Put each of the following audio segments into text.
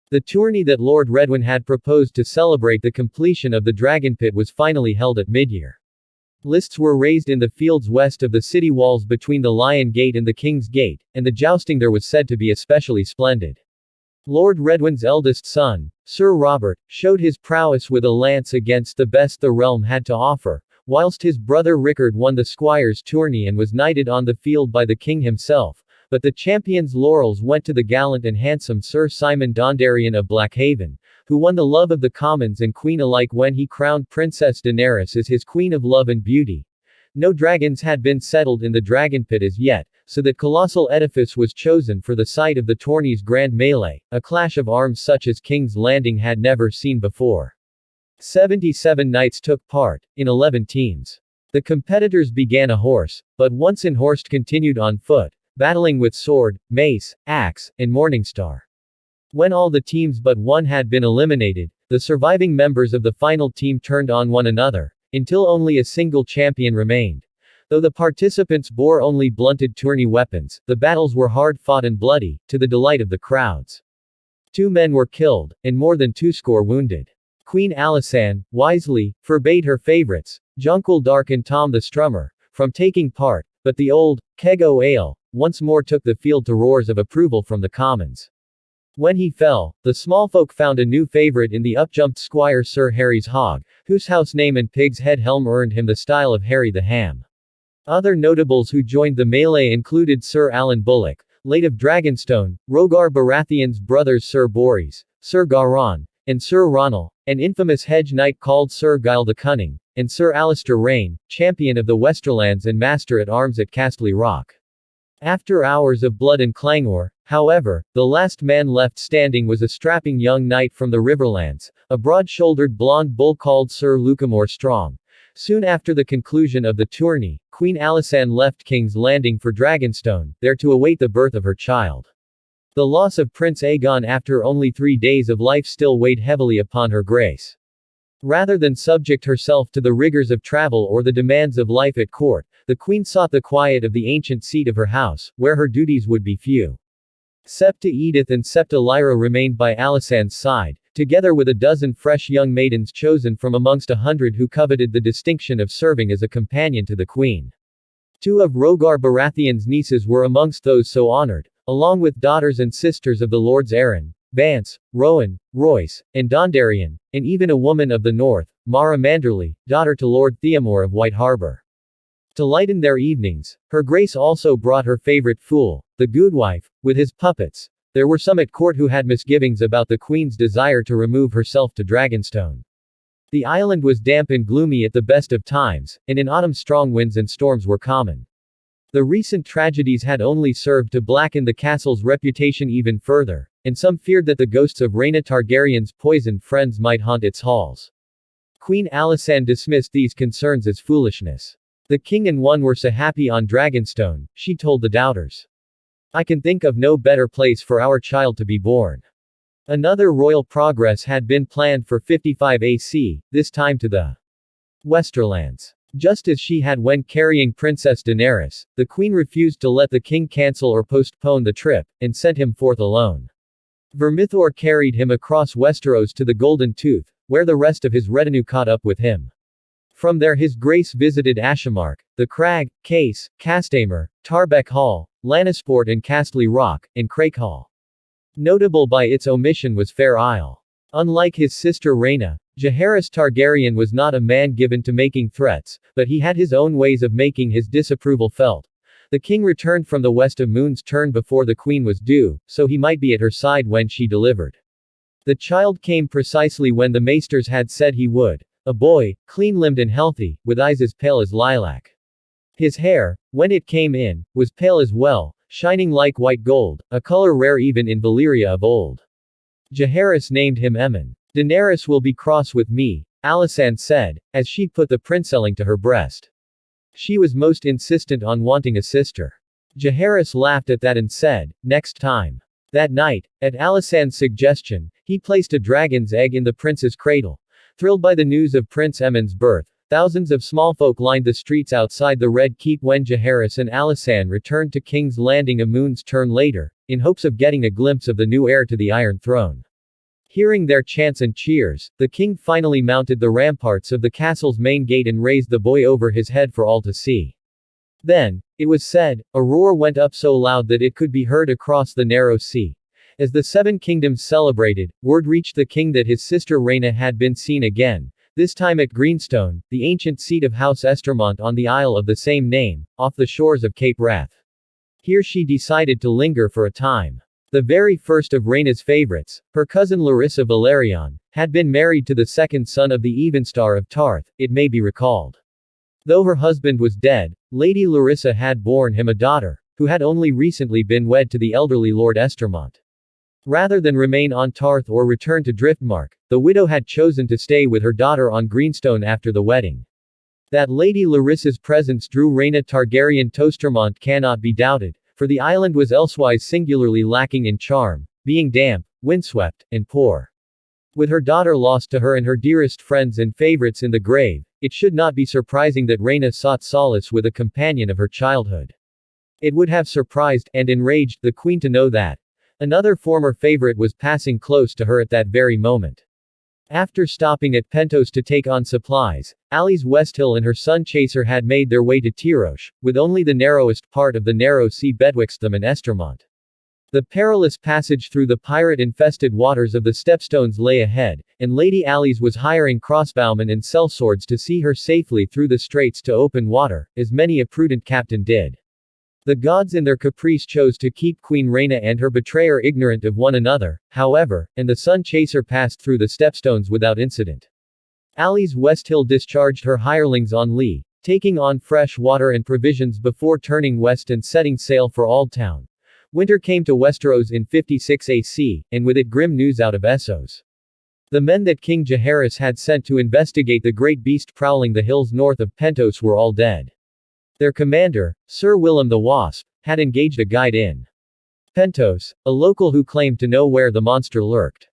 The tourney that Lord Redwyn had proposed to celebrate the completion of the Dragon Pit was finally held at midyear. Lists were raised in the fields west of the city walls between the Lion Gate and the King's Gate, and the jousting there was said to be especially splendid. Lord Redwyn's eldest son, Sir Robert, showed his prowess with a lance against the best the realm had to offer, whilst his brother Rickard won the squires' tourney and was knighted on the field by the king himself, but the champion's laurels went to the gallant and handsome Sir Simon Dondarrion of Blackhaven, who won the love of the commons and queen alike when he crowned Princess Daenerys as his queen of love and beauty. No dragons had been settled in the Dragon Pit as yet, so that colossal edifice was chosen for the site of the tourney's grand melee, a clash of arms such as King's Landing had never seen before. 77 knights took part, in 11 teams. The competitors began ahorse, but once enhorsed continued on foot, battling with sword, mace, axe, and morningstar. When all the teams but one had been eliminated, the surviving members of the final team turned on one another, until only a single champion remained. Though the participants bore only blunted tourney weapons, the battles were hard-fought and bloody, to the delight of the crowds. 2 men were killed, and more than 20 wounded. Queen Alysanne, wisely, forbade her favorites, Jonquil Dark and Tom the Strummer, from taking part, but the old, Keg o' Ale, once more took the field to roars of approval from the commons. When he fell, the small folk found a new favorite in the upjumped squire Sir Harry's hog, whose house name and pig's head helm earned him the style of Harry the Ham. Other notables who joined the melee included Sir Alan Bullock, late of Dragonstone, Rogar Baratheon's brothers Sir Boris, Sir Garon, and Sir Ronal, an infamous hedge knight called Sir Guile the Cunning, and Sir Alistair Rain, champion of the Westerlands and master at arms at Castle Rock. After hours of blood and clangor, however, the last man left standing was a strapping young knight from the Riverlands, a broad-shouldered blonde bull called Sir Lucamore Strong. Soon after the conclusion of the tourney, Queen Alysanne left King's Landing for Dragonstone, there to await the birth of her child. The loss of Prince Aegon after only 3 days of life still weighed heavily upon her grace. Rather than subject herself to the rigors of travel or the demands of life at court, the queen sought the quiet of the ancient seat of her house, where her duties would be few. Septa Edith and Septa Lyra remained by Alysanne's side, together with a dozen fresh young maidens chosen from amongst 100 who coveted the distinction of serving as a companion to the queen. 2 of Rogar Baratheon's nieces were amongst those so honored, along with daughters and sisters of the lords Arryn, Vance, Rowan, Royce, and Dondarrion, and even a woman of the north, Mara Manderley, daughter to Lord Theomore of White Harbor. To lighten their evenings, her grace also brought her favorite fool, the Goodwife, with his puppets. There were some at court who had misgivings about the queen's desire to remove herself to Dragonstone. The island was damp and gloomy at the best of times, and in autumn strong winds and storms were common. The recent tragedies had only served to blacken the castle's reputation even further, and some feared that the ghosts of Rhaena Targaryen's poisoned friends might haunt its halls. Queen Alysanne dismissed these concerns as foolishness. The king and one were so happy on Dragonstone, she told the doubters. I can think of no better place for our child to be born. Another royal progress had been planned for 55 AC, this time to the Westerlands. Just as she had when carrying Princess Daenerys, the queen refused to let the king cancel or postpone the trip, and sent him forth alone. Vermithor carried him across Westeros to the Golden Tooth, where the rest of his retinue caught up with him. From there his grace visited Ashemark, the Crag, Case, Castamer, Tarbeck Hall, Lannisport and Castle Rock, and Crake Hall. Notable by its omission was Fair Isle. Unlike his sister Rhaena, Jaehaerys Targaryen was not a man given to making threats, but he had his own ways of making his disapproval felt. The king returned from the West of Moon's turn before the queen was due, so he might be at her side when she delivered. The child came precisely when the maesters had said he would. A boy, clean-limbed and healthy, with eyes as pale as lilac. His hair, when it came in, was pale as well, shining like white gold, a color rare even in Valyria of old. Jaehaerys named him Aemon. Daenerys will be cross with me, Alysanne said, as she put the princeling to her breast. She was most insistent on wanting a sister. Jaehaerys laughed at that and said, next time. That night, at Alysanne's suggestion, he placed a dragon's egg in the prince's cradle. Thrilled by the news of Prince Aemon's birth, thousands of small folk lined the streets outside the Red Keep when Jaehaerys and Alysanne returned to King's Landing a moon's turn later, in hopes of getting a glimpse of the new heir to the Iron Throne. Hearing their chants and cheers, the king finally mounted the ramparts of the castle's main gate and raised the boy over his head for all to see. Then, it was said, a roar went up so loud that it could be heard across the narrow sea. As the seven kingdoms celebrated, word reached the king that his sister Rhaena had been seen again, this time at Greenstone, the ancient seat of House Estermont on the isle of the same name, off the shores of Cape Wrath. Here she decided to linger for a time. The very first of Rhaena's favorites, her cousin Larissa Valerion, had been married to the second son of the Evenstar of Tarth, it may be recalled. Though her husband was dead, Lady Larissa had borne him a daughter, who had only recently been wed to the elderly Lord Estermont. Rather than remain on Tarth or return to Driftmark, the widow had chosen to stay with her daughter on Greenstone after the wedding. That Lady Larissa's presence drew Rhaena Targaryen to Estermont cannot be doubted, for the island was elsewise singularly lacking in charm, being damp, windswept, and poor. With her daughter lost to her and her dearest friends and favorites in the grave, it should not be surprising that Rhaena sought solace with a companion of her childhood. It would have surprised, and enraged, the queen to know that another former favorite was passing close to her at that very moment. After stopping at Pentos to take on supplies, Alys Westhill and her son Chaser had made their way to Tyrosh, with only the narrowest part of the narrow sea betwixt them and Estermont. The perilous passage through the pirate-infested waters of the Stepstones lay ahead, and Lady Alys was hiring crossbowmen and sellswords to see her safely through the straits to open water, as many a prudent captain did. The gods in their caprice chose to keep Queen Rhaena and her betrayer ignorant of one another, however, and the son Chaser passed through the Stepstones without incident. Alys Westhill discharged her hirelings on Lee, taking on fresh water and provisions before turning west and setting sail for Aldtown. Winter came to Westeros in 56 AC, and with it grim news out of Essos. The men that King Jaehaerys had sent to investigate the great beast prowling the hills north of Pentos were all dead. Their commander, Sir Willem the Wasp, had engaged a guide in Pentos, a local who claimed to know where the monster lurked.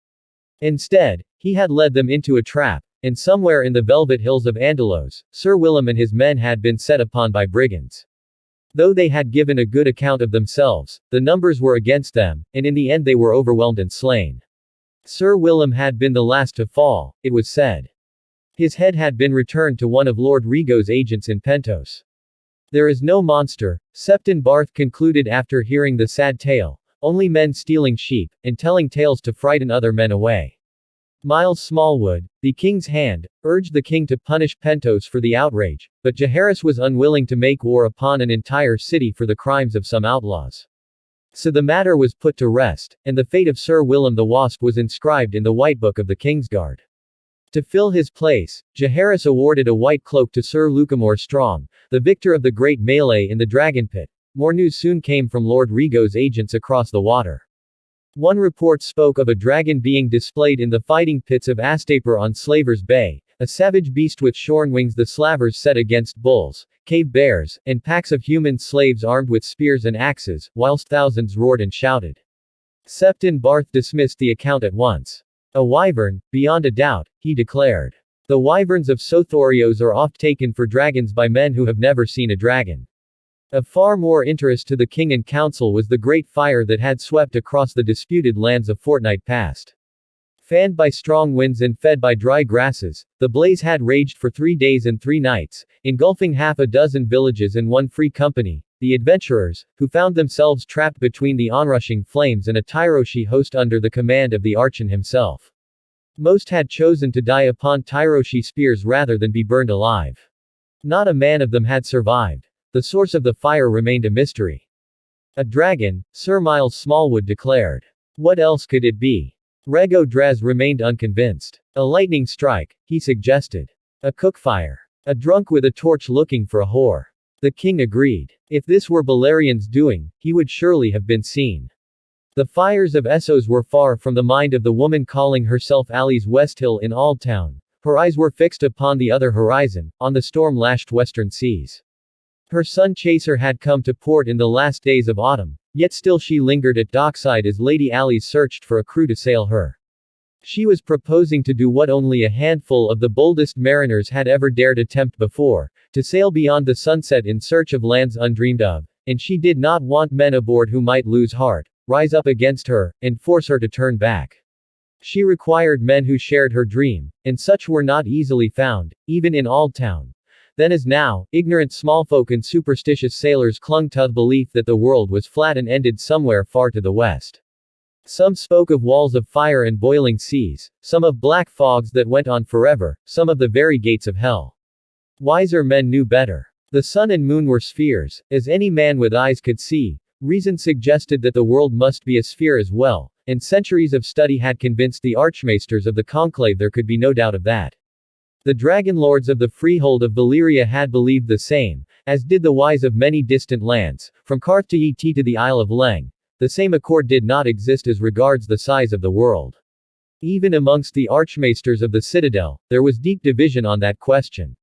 Instead, he had led them into a trap, and somewhere in the Velvet Hills of Andalos, Sir Willem and his men had been set upon by brigands. Though they had given a good account of themselves, the numbers were against them, and in the end they were overwhelmed and slain. Sir Willem had been the last to fall, it was said. His head had been returned to one of Lord Rhaego's agents in Pentos. There is no monster, Septon Barth concluded after hearing the sad tale, only men stealing sheep, and telling tales to frighten other men away. Miles Smallwood, the king's hand, urged the king to punish Pentos for the outrage, but Jaehaerys was unwilling to make war upon an entire city for the crimes of some outlaws. So the matter was put to rest, and the fate of Sir Willem the Wasp was inscribed in the White Book of the Kingsguard. To fill his place, Jaehaerys awarded a white cloak to Sir Lucamore Strong, the victor of the great melee in the Dragon Pit. More news soon came from Lord Rhaego's agents across the water. One report spoke of a dragon being displayed in the fighting pits of Astapor on Slaver's Bay, a savage beast with shorn wings the slavers set against bulls, cave bears, and packs of human slaves armed with spears and axes, whilst thousands roared and shouted. Septon Barth dismissed the account at once. A wyvern, beyond a doubt, he declared. The wyverns of Sothorios are oft taken for dragons by men who have never seen a dragon. Of far more interest to the king and council was the great fire that had swept across the disputed lands a fortnight past. Fanned by strong winds and fed by dry grasses, the blaze had raged for 3 days and 3 nights, engulfing half a dozen villages and one free company, the adventurers, who found themselves trapped between the onrushing flames and a Tyroshi host under the command of the Archon himself. Most had chosen to die upon Tyroshi spears rather than be burned alive. Not a man of them had survived. The source of the fire remained a mystery. A dragon, Sir Miles Smallwood declared. What else could it be? Rhaego Draz remained unconvinced. A lightning strike, he suggested. A cookfire. A drunk with a torch looking for a whore. The king agreed. If this were Balerion's doing, he would surely have been seen. The fires of Essos were far from the mind of the woman calling herself Alys Westhill in Aldtown. Her eyes were fixed upon the other horizon, on the storm-lashed western seas. Her son Chaser had come to port in the last days of autumn, yet still she lingered at dockside as Lady Alys searched for a crew to sail her. She was proposing to do what only a handful of the boldest mariners had ever dared attempt before, to sail beyond the sunset in search of lands undreamed of, and she did not want men aboard who might lose heart, rise up against her, and force her to turn back. She required men who shared her dream, and such were not easily found, even in Aldtown. Then as now, ignorant smallfolk and superstitious sailors clung to the belief that the world was flat and ended somewhere far to the west. Some spoke of walls of fire and boiling seas, some of black fogs that went on forever, some of the very gates of hell. Wiser men knew better. The sun and moon were spheres, as any man with eyes could see. Reason suggested that the world must be a sphere as well, and centuries of study had convinced the archmaesters of the conclave there could be no doubt of that. The dragon lords of the freehold of Valyria had believed the same, as did the wise of many distant lands, from Karth to Yt to the Isle of Leng. The same accord did not exist as regards the size of the world. Even amongst the archmaesters of the Citadel, there was deep division on that question.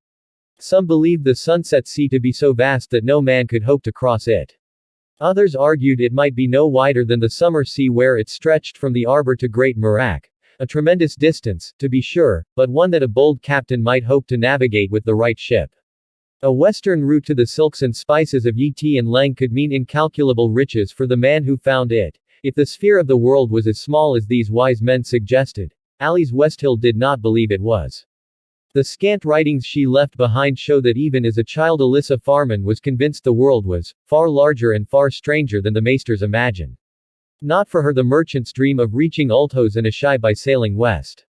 Some believed the Sunset Sea to be so vast that no man could hope to cross it. Others argued it might be no wider than the Summer Sea where it stretched from the Arbor to Great Merak. A tremendous distance, to be sure, but one that a bold captain might hope to navigate with the right ship. A western route to the silks and spices of Yt and Leng could mean incalculable riches for the man who found it. If the sphere of the world was as small as these wise men suggested, Alice Westhill did not believe it was. The scant writings she left behind show that even as a child Alyssa Farman was convinced the world was far larger and far stranger than the maesters imagined. Not for her the merchant's dream of reaching Ulthos and Ashai by sailing west.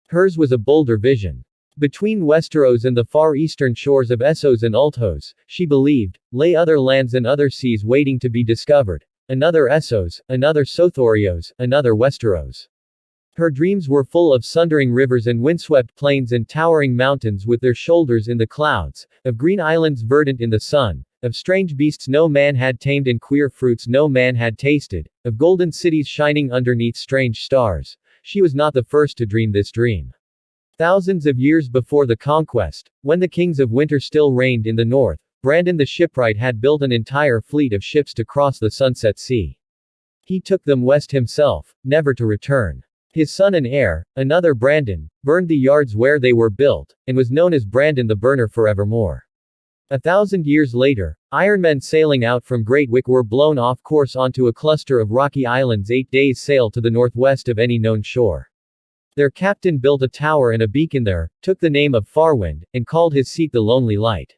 Hers was a bolder vision. Between Westeros and the far eastern shores of Essos and Ulthos, she believed, lay other lands and other seas waiting to be discovered. Another Essos, another Sothorios, another Westeros. Her dreams were full of sundering rivers and windswept plains and towering mountains with their shoulders in the clouds, of green islands verdant in the sun, of strange beasts no man had tamed and queer fruits no man had tasted, of golden cities shining underneath strange stars. She was not the first to dream this dream. Thousands of years before the conquest, when the kings of winter still reigned in the north, Brandon the shipwright had built an entire fleet of ships to cross the Sunset Sea. He took them west himself, never to return. His son and heir, another Brandon, burned the yards where they were built, and was known as Brandon the Burner forevermore. 1,000 years later, ironmen sailing out from Great Wick were blown off course onto a cluster of rocky islands 8 days' sail to the northwest of any known shore. Their captain built a tower and a beacon there, took the name of Farwind, and called his seat the Lonely Light.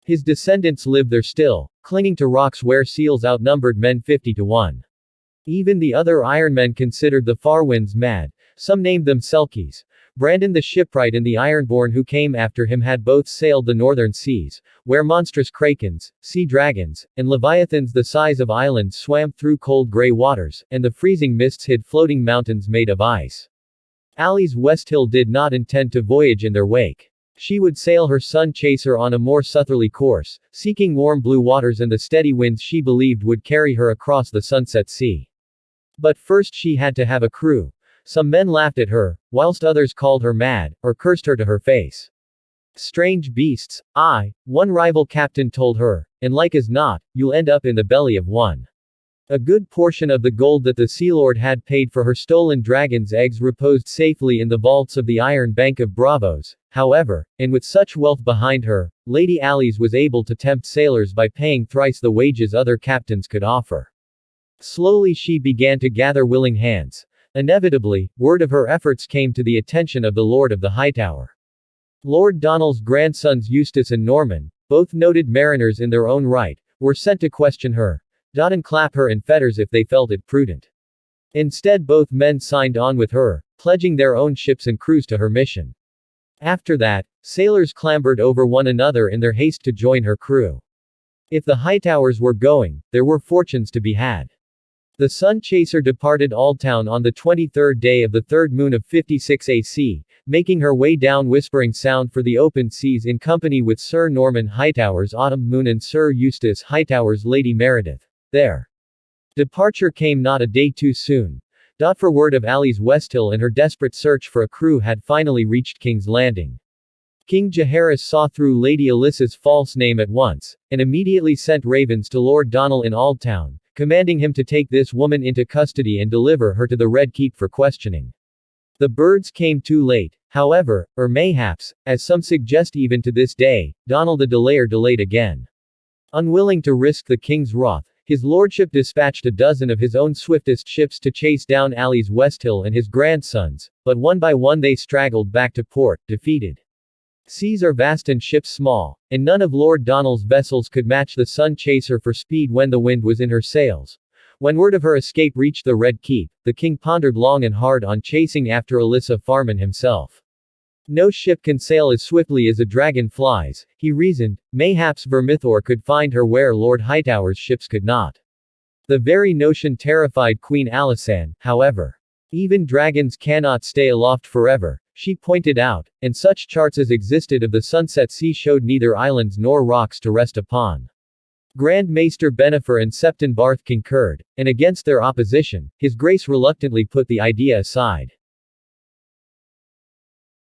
His descendants live there still, clinging to rocks where seals outnumbered men 50 to 1. Even the other ironmen considered the Farwinds mad. Some named them Selkies. Brandon the shipwright and the Ironborn who came after him had both sailed the northern seas, where monstrous krakens, sea dragons, and leviathans the size of islands swam through cold gray waters, and the freezing mists hid floating mountains made of ice. Alice Westhill did not intend to voyage in their wake. She would sail her sun chaser on a more southerly course, seeking warm blue waters and the steady winds she believed would carry her across the Sunset Sea. But first she had to have a crew. Some men laughed at her, whilst others called her mad, or cursed her to her face. Strange beasts, one rival captain told her, and like as not, you'll end up in the belly of one. A good portion of the gold that the Sea Lord had paid for her stolen dragon's eggs reposed safely in the vaults of the Iron Bank of Bravos, however, and with such wealth behind her, Lady Alice was able to tempt sailors by paying thrice the wages other captains could offer. Slowly she began to gather willing hands. Inevitably, word of her efforts came to the attention of the Lord of the Hightower. Lord Donal's grandsons Eustace and Norman, both noted mariners in their own right, were sent to question her, and clap her in fetters if they felt it prudent. Instead both men signed on with her, pledging their own ships and crews to her mission. After that, sailors clambered over one another in their haste to join her crew. If the Hightowers were going, there were fortunes to be had. The Sun Chaser departed Aldtown on the 23rd day of the third moon of 56 AC, making her way down Whispering Sound for the open seas in company with Sir Norman Hightower's Autumn Moon and Sir Eustace Hightower's Lady Meredith. Their departure came not a day too soon. For word of Alice Westhill and her desperate search for a crew had finally reached King's Landing. King Jaehaerys saw through Lady Alyssa's false name at once, and immediately sent ravens to Lord Donal in Aldtown, commanding him to take this woman into custody and deliver her to the Red Keep for questioning. The birds came too late, however, or mayhaps, as some suggest even to this day, Donal the Delayer delayed again. Unwilling to risk the king's wrath, His lordship dispatched a dozen of his own swiftest ships to chase down Aly's Westhill and his grandsons, but one by one they straggled back to port, defeated. Seas are vast and ships small, and none of Lord Donal's vessels could match the Sun Chaser for speed when the wind was in her sails. When word of her escape reached the Red Keep, the king pondered long and hard on chasing after Alyssa Farman himself. No ship can sail as swiftly as a dragon flies, he reasoned, mayhaps Vermithor could find her where Lord Hightower's ships could not. The very notion terrified Queen Alysanne, however. Even dragons cannot stay aloft forever, she pointed out, and such charts as existed of the Sunset Sea showed neither islands nor rocks to rest upon. Grand Maester Benefer and Septon Barth concurred, and against their opposition, his grace reluctantly put the idea aside.